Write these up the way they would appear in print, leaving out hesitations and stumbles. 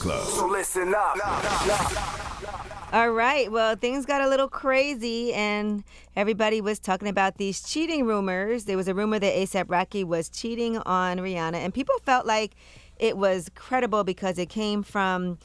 Club. So listen up. All right. Well, things got a little crazy, and everybody was talking about these cheating rumors. There was a rumor that A$AP Rocky was cheating on Rihanna, and people felt like it was credible because it came from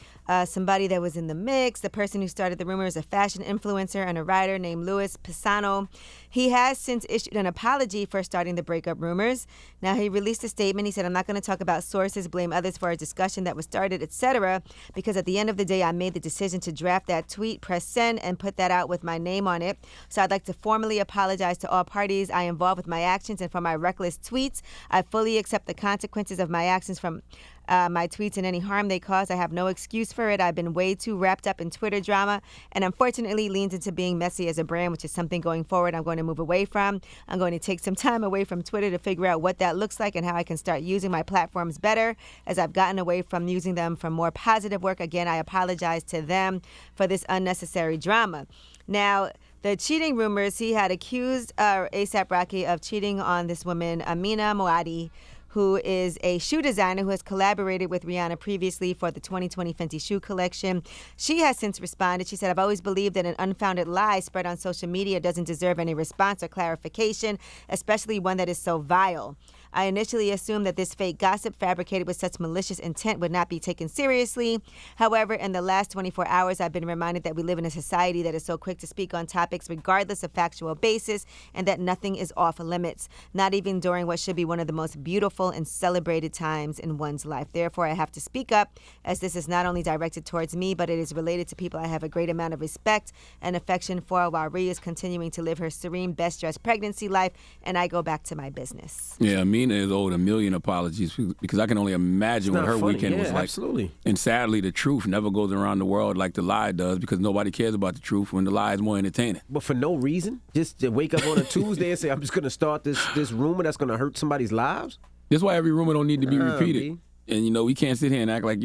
somebody that was in the mix. The person who started the rumor is a fashion influencer and a writer named Louis Pisano. He has since issued an apology for starting the breakup rumors. Now, he released a statement. He said, "I'm not going to talk about sources, blame others for a discussion that was started, etc., because at the end of the day, I made the decision to draft that tweet, press send, and put that out with my name on it. So I'd like to formally apologize to all parties I involved with my actions and for my reckless tweets. I fully accept the consequences of my actions from my tweets and any harm they cause. I have no excuse for it. I've been way too wrapped up in Twitter drama and unfortunately leaned into being messy as a brand, which is something going forward I'm going to move away from. I'm going to take some time away from Twitter to figure out what that looks like and how I can start using my platforms better as I've gotten away from using them for more positive work. Again, I apologize to them for this unnecessary drama." Now, the cheating rumors, he had accused A$AP Rocky of cheating on this woman, Amina Moadi, who is a shoe designer who has collaborated with Rihanna previously for the 2020 Fenty shoe collection. She has since responded. She said, "I've always believed that an unfounded lie spread on social media doesn't deserve any response or clarification, especially one that is so vile. I initially assumed that this fake gossip fabricated with such malicious intent would not be taken seriously. However, in the last 24 hours, I've been reminded that we live in a society that is so quick to speak on topics regardless of factual basis and that nothing is off limits, not even during what should be one of the most beautiful and celebrated times in one's life. Therefore, I have to speak up as this is not only directed towards me, but it is related to people I have a great amount of respect and affection for while Rhea is continuing to live her serene, best-dressed pregnancy life, and I go back to my business." Yeah, Mina is owed a million apologies because I can only imagine what her weekend was like. Absolutely. And sadly, the truth never goes around the world like the lie does because nobody cares about the truth when the lie is more entertaining. But for no reason, just to wake up on a Tuesday and say, "I'm just going to start this rumor that's going to hurt somebody's lives." That's why every rumor don't need to be repeated. And, we can't sit here and act like,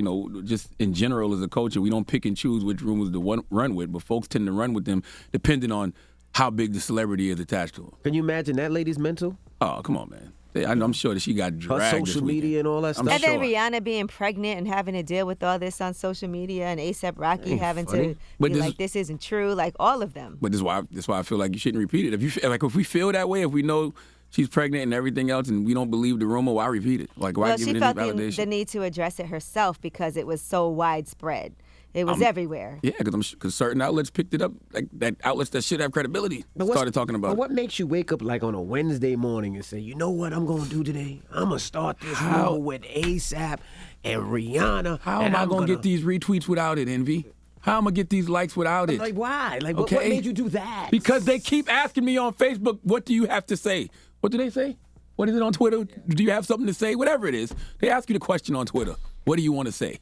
just in general as a culture, we don't pick and choose which rumors to run with, but folks tend to run with them depending on how big the celebrity is attached to them. Can you imagine that lady's mental? Oh, come on, man. I'm sure that she got dragged. Her social media and all that stuff. And then Rihanna being pregnant and having to deal with all this on social media, and A$AP Rocky having to be like, "This isn't true," like all of them. But that's why I feel like you shouldn't repeat it. If we feel that way, if we know she's pregnant and everything else, and we don't believe the rumor, why repeat it? Like, why give it any validation? She felt the need to address it herself because it was so widespread. It was everywhere. Yeah, because certain outlets picked it up, like that outlets that should have credibility started talking about it. But what makes you wake up like on a Wednesday morning and say, "You know what I'm going to do today? I'm going to start this rumor with A$AP and Rihanna." How am I going to get these retweets without it, Envy? How am I going to get these likes without it? Like, why? Like, what made you do that? Because they keep asking me on Facebook, "What do you have to say?" What do they say? What is it on Twitter? Do you have something to say? Whatever it is. They ask you the question on Twitter. What do you want to say?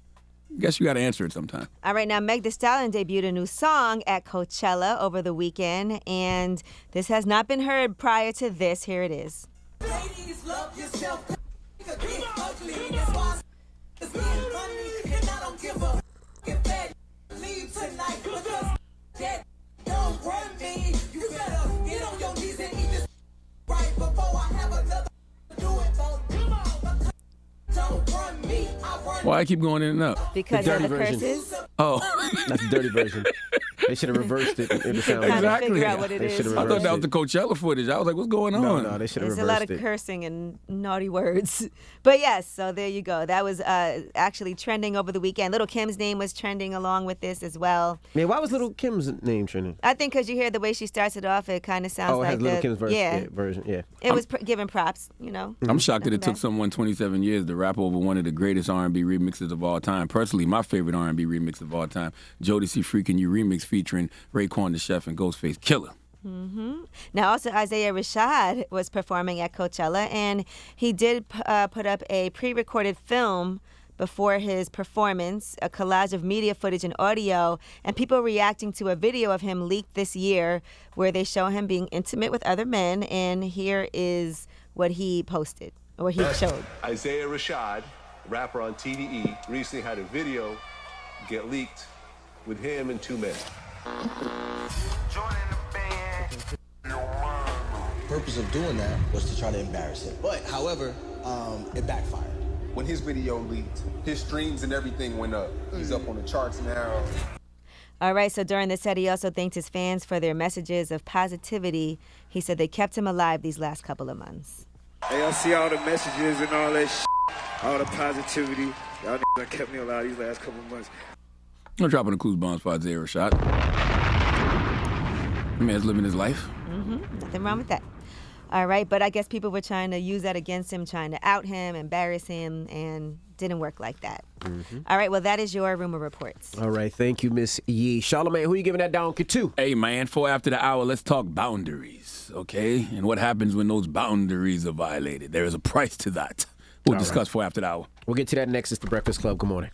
Guess you got to answer it sometime. All right, now Meg Thee Stallion debuted a new song at Coachella over the weekend, and this has not been heard prior to this. Here it is. Ladies, love yourself. Get ugly. That's why it's being funny, and I don't give a if that leave tonight because that don't run me. You better get on your knees and eat this right before I have another do it. So come on, don't run me. Why I keep going in and out? Because of the curses. Oh. That's the dirty version. They should have reversed it. It would sound exactly. Figure out what it is. I thought that was the Coachella footage. I was like, what's going on? No, they should have reversed There's it. a lot of cursing and naughty words. But yes, so there you go. That was actually trending over the weekend. Little Kim's name was trending along with this as well. Man, why was Little Kim's name trending? I think because you hear the way she starts it off, it kind of sounds like has Little Kim's version. Yeah. It was giving props, I'm shocked that it took someone 27 years to rap over one of the greatest R&B remixes of all time. Personally, my favorite R&B remix of all time, Jodeci Freakin' You remix featuring Raekwon the Chef and Ghostface Killer. Mm-hmm. Now, also, Isaiah Rashad was performing at Coachella, and he did put up a pre-recorded film before his performance, a collage of media footage and audio, and people reacting to a video of him leaked this year where they show him being intimate with other men, and here is what he posted, or he showed. Isaiah Rashad, rapper on TDE, recently had a video get leaked with him and two men. Purpose of doing that was to try to embarrass him. But, however, it backfired. when his video leaked, his streams and everything went up. He's up on the charts now. All right, so during the set, he also thanked his fans for their messages of positivity. He said they kept him alive these last couple of months. Hey, I see all the messages and all that all the positivity. Y'all niggas kept me alive these last couple of months. I'm dropping the clues bombs for Isaiah Rashad. The man's living his life. Nothing wrong with that. All right, but I guess people were trying to use that against him, trying to out him, embarrass him, and didn't work like that. All right, well, that is your rumor reports. All right, thank you, Miss Yee. Charlamagne, who you giving that donkey to? Hey, man, 4 after the hour, let's talk boundaries, okay? And what happens when those boundaries are violated. There is a price to that. We'll discuss 4 after the hour. We'll get to that next. It's The Breakfast Club. Good morning.